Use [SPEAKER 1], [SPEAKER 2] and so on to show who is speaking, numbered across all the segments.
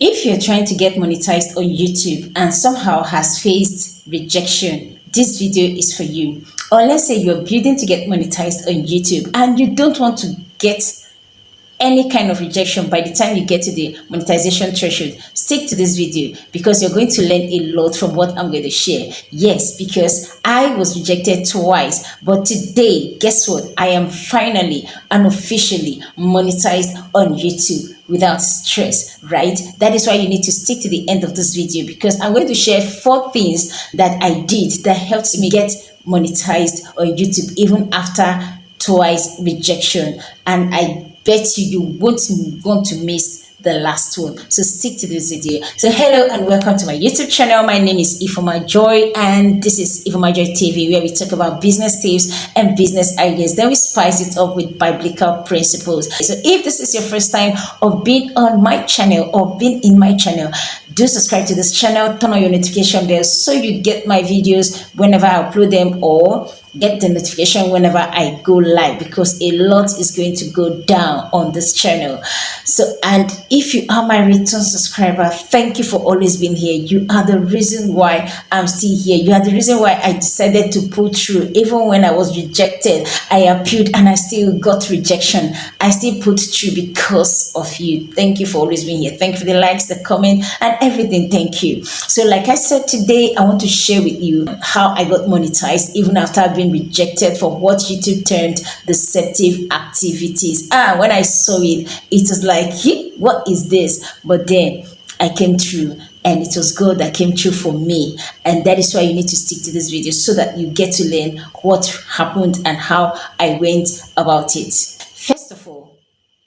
[SPEAKER 1] If you're trying to get monetized on YouTube and somehow has faced rejection, this video is for you. Or let's say you're building to get monetized on YouTube and you don't want to get any kind of rejection by the time you get to the monetization threshold, stick to this video because you're going to learn a lot from what I'm going to share. Yes, because I was rejected twice, but today, guess what? I am finally and officially monetized on YouTube without stress, right? That is why you need to stick to the end of this video because I'm going to share 4 things that I did that helped me get monetized on YouTube even after twice rejection, and I bet you won't want to miss the last one. So stick to this video. So hello and welcome to my YouTube channel. My name is Ifeoma Joy and this is Ifeoma Joy TV, where we talk about business tips and business ideas. Then we spice it up with biblical principles. So if this is your first time of being on my channel or being in my channel, do subscribe to this channel, turn on your notification bell so you get my videos whenever I upload them, or get the notification whenever I go live, because a lot is going to go down on this channel. So, and if you are my return subscriber, thank you for always being here. You are the reason why I'm still here. You are the reason why I decided to pull through. Even when I was rejected, I appealed and I still got rejection. I still put through because of you. Thank you for always being here. Thank you for the likes, the comment, and everything. Thank you. So like I said, today I want to share with you how I got monetized even after I've been rejected for what YouTube termed deceptive activities. When I saw it, it was like, hey, what is this? But then I came through, and it was God that came through for me. And that is why you need to stick to this video so that you get to learn what happened and how I went about it. First of all,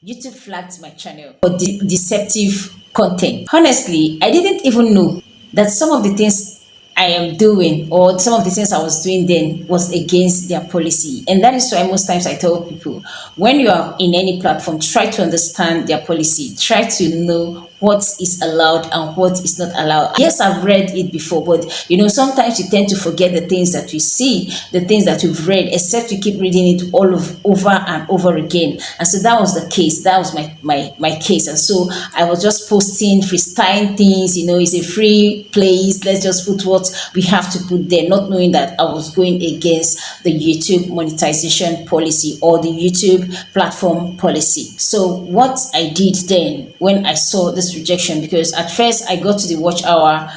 [SPEAKER 1] YouTube flagged my channel for deceptive content. Honestly, I didn't even know that some of the things I am doing, or some of the things I was doing then, was against their policy. And that is why most times I tell people, when you are in any platform, try to understand their policy. Try to know what is allowed and what is not allowed. Yes, I've read it before, but sometimes you tend to forget the things that we see, the things that we've read, except you keep reading it all over and over again. And so that was the case. That was my case. And so I was just posting, freestyling things. It's a free place. Let's just put what we have to put there, not knowing that I was going against the YouTube monetization policy or the YouTube platform policy. So what I did then when I saw this rejection, because at first I got to the watch hour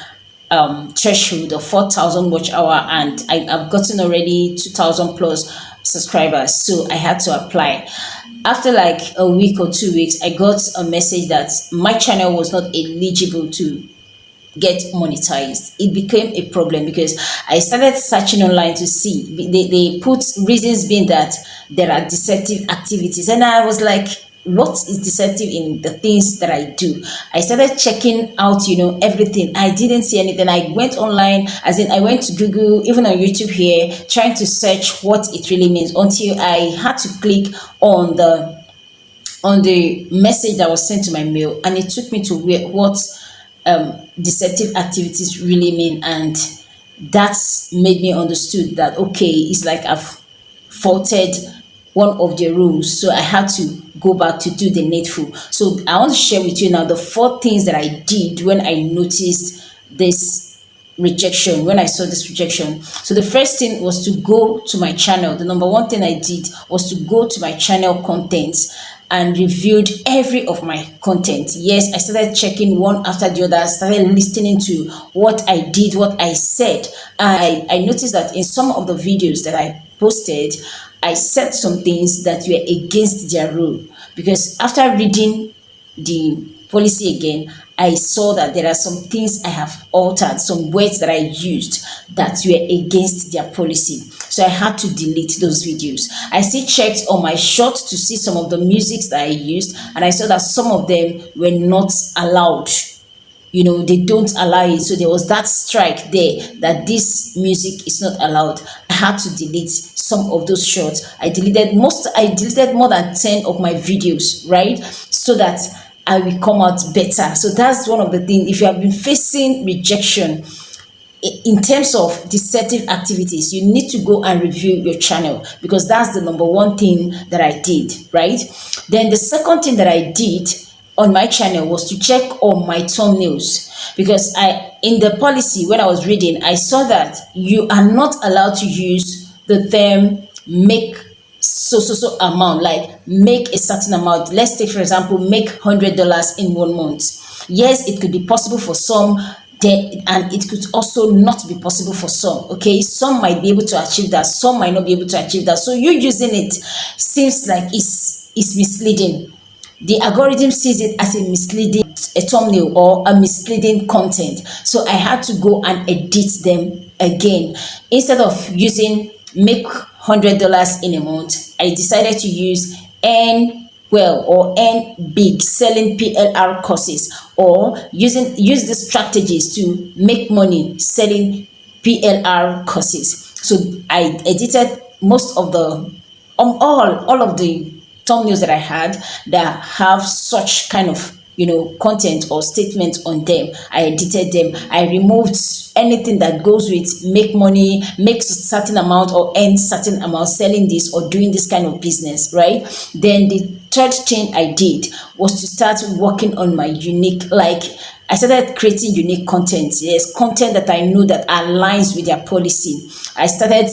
[SPEAKER 1] threshold of 4,000 watch hour, and I've gotten already 2,000 plus subscribers, so I had to apply. After like a week or 2 weeks, I got a message that my channel was not eligible to get monetized. It became a problem because I started searching online to see. They put reasons being that there are deceptive activities, and I was like, what is deceptive in the things that I do? I started checking out, everything. I didn't see anything. I went online, as in I went to Google, even on YouTube here, trying to search what it really means, until I had to click on the message that was sent to my mail, and it took me to what deceptive activities really mean. And that's made me understood that, okay, it's like I've faulted one of the rules, so I had to go back to do the needful. So I want to share with you now the 4 things that I did when I noticed this rejection, when I saw this rejection. So the first thing was to go to my channel. The number 1 thing I did was to go to my channel contents and reviewed every of my content. Yes, I started checking one after the other. I started listening to what I did, what I said. I noticed that in some of the videos that I posted, I said some things that were against their rule, because after reading the policy again, I saw that there are some things I have altered, some words that I used that were against their policy. So I had to delete those videos. I still checked on my short to see some of the musics that I used, and I saw that some of them were not allowed. They don't allow it. So there was that strike there that this music is not allowed. I had to delete some of those shorts. I deleted more than 10 of my videos, right? So that I will come out better. So that's one of the things. If you have been facing rejection in terms of deceptive activities, you need to go and review your channel, because that's the number 1 thing that I did, right? Then the second thing that I did, on my channel was to check on my thumbnails, because I, in the policy when I was reading, I saw that you are not allowed to use the term make so amount, like make a certain amount. Let's take for example, make $100 in 1 month. Yes, it could be possible for some, there, and it could also not be possible for some. Okay, some might be able to achieve that, some might not be able to achieve that. So you using it seems like it's misleading. The algorithm sees it as a misleading, a thumbnail or a misleading content. So I had to go and edit them again. Instead of using make $100 in a month, I decided to use earn well or earn big selling PLR courses, or use the strategies to make money selling PLR courses. So I edited most of the all of the thumbnails that I had that have such kind of content or statement on them. I edited them. I removed anything that goes with make money, make certain amount, or earn certain amount selling this or doing this kind of business, right? Then the third thing I did was to start working on my unique, like I started creating unique content. Yes, content that I know that aligns with their policy. I started,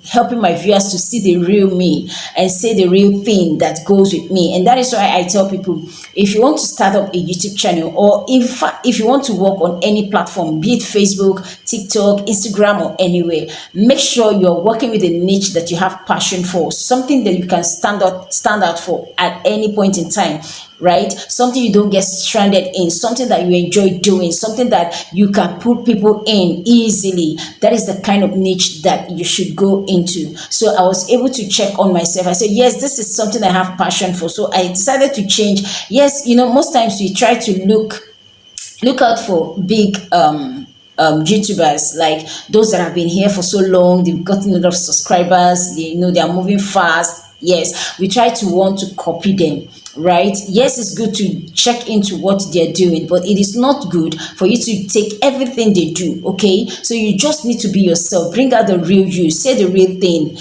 [SPEAKER 1] helping my viewers to see the real me and say the real thing that goes with me. And that is why I tell people, if you want to start up a YouTube channel, or in fact, if you want to work on any platform, be it Facebook, TikTok, Instagram, or anywhere, make sure you're working with a niche that you have passion for, something that you can stand out for at any point in time, right? Something you don't get stranded in, something that you enjoy doing, something that you can put people in easily. That is the kind of niche that you should go into. So I was able to check on myself. I said, yes, this is something I have passion for. So I decided to change. Yes, most times we try to look out for big YouTubers, like those that have been here for so long, they've gotten a lot of subscribers, they are moving fast. Yes, we try to want to copy them, right? Yes, it's good to check into what they're doing, but it is not good for you to take everything they do. Okay, so you just need to be yourself, bring out the real you, say the real thing.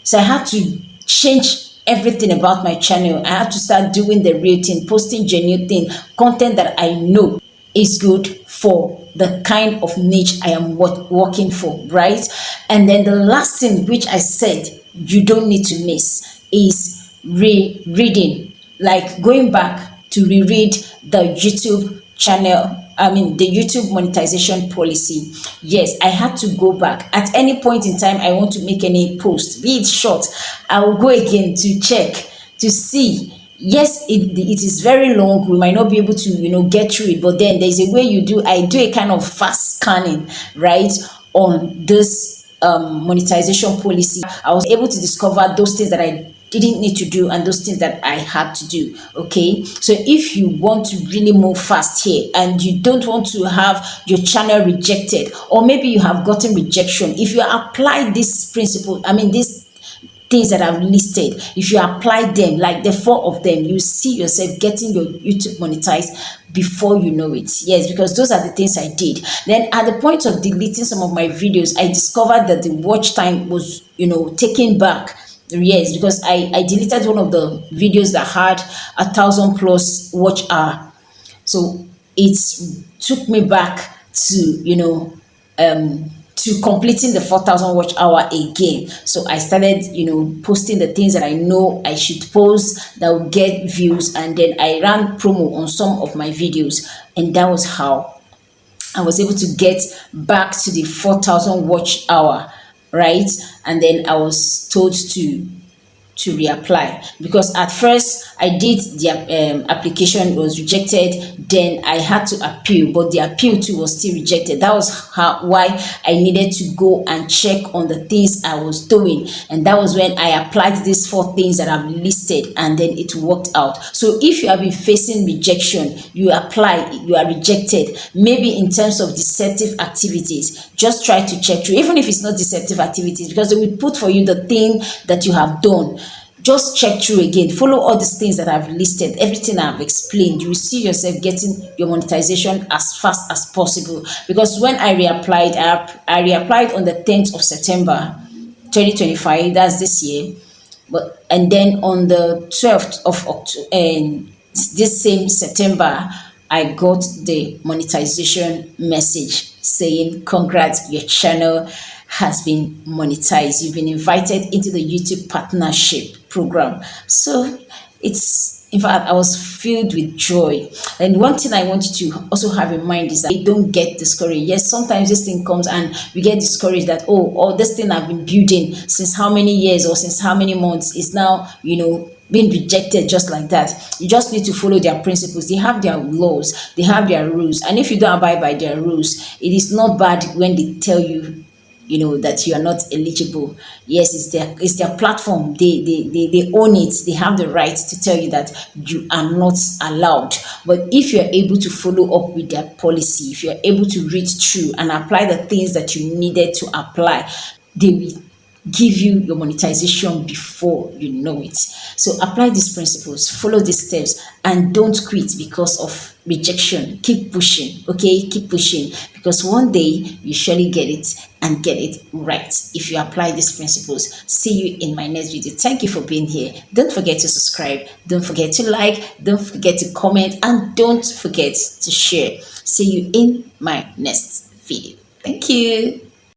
[SPEAKER 1] So I had to change everything about my channel. I had to start doing the real thing, posting genuine thing, content that I know is good for the kind of niche I am working for, right? And then the last thing which I said you don't need to miss is rereading, like going back to reread the YouTube channel, the YouTube monetization policy. Yes, I had to go back. At any point in time I want to make any post, be it short, I will go again to check to see. Yes, it is very long. We might not be able to, get through it, but then there's a way I do a kind of fast scanning, right, on this monetization policy. I was able to discover those things that I didn't need to do and those things that I had to do. Okay, so if you want to really move fast here and you don't want to have your channel rejected, or maybe you have gotten rejection, if you apply this principle, these things that I've listed, if you apply them, like the four of them, you see yourself getting your YouTube monetized before you know it. Yes, because those are the things I did. Then at the point of deleting some of my videos, I discovered that the watch time was, taken back. Yes, because I deleted one of the videos that had 1,000 plus watch hour. So it took me back to, to completing the 4,000 watch hour again. So I started, posting the things that I know I should post that will get views. And then I ran promo on some of my videos. And that was how I was able to get back to the 4,000 watch hour, right? And then I was told to reapply, because at first I did the application was rejected, then I had to appeal, but the appeal too was still rejected. That was why I needed to go and check on the things I was doing, and that was when I applied these 4 things that I've listed, and then it worked out. So if you have been facing rejection, you apply, you are rejected, maybe in terms of deceptive activities, just try to check through, even if it's not deceptive activities, because they will put for you the thing that you have done. Just check through again, follow all these things that I've listed, everything I've explained. You will see yourself getting your monetization as fast as possible. Because when I reapplied, I reapplied on the 10th of September 2025, that's this year. And then on the 12th of October, this same September, I got the monetization message saying, "Congrats, your channel has been monetized. You've been invited into the YouTube partnership program." So in fact, I was filled with joy. And one thing I want you to also have in mind is that you don't get discouraged. Yes, sometimes this thing comes and we get discouraged that, oh, this thing I've been building since how many years or since how many months is now, being rejected just like that. You just need to follow their principles. They have their laws, they have their rules. And if you don't abide by their rules, it is not bad when they tell you, that you are not eligible. Yes, it's their platform. They own it. They have the right to tell you that you are not allowed. But if you're able to follow up with their policy, if you're able to read through and apply the things that you needed to apply, they will give you your monetization before you know it. So apply these principles, follow these steps, and don't quit because of rejection. Keep pushing, okay? Keep pushing, because one day you surely get it and get it right if you apply these principles. See you in my next video. Thank you for being here. Don't forget to subscribe, don't forget to like, don't forget to comment, and don't forget to share. See you in my next video. Thank you.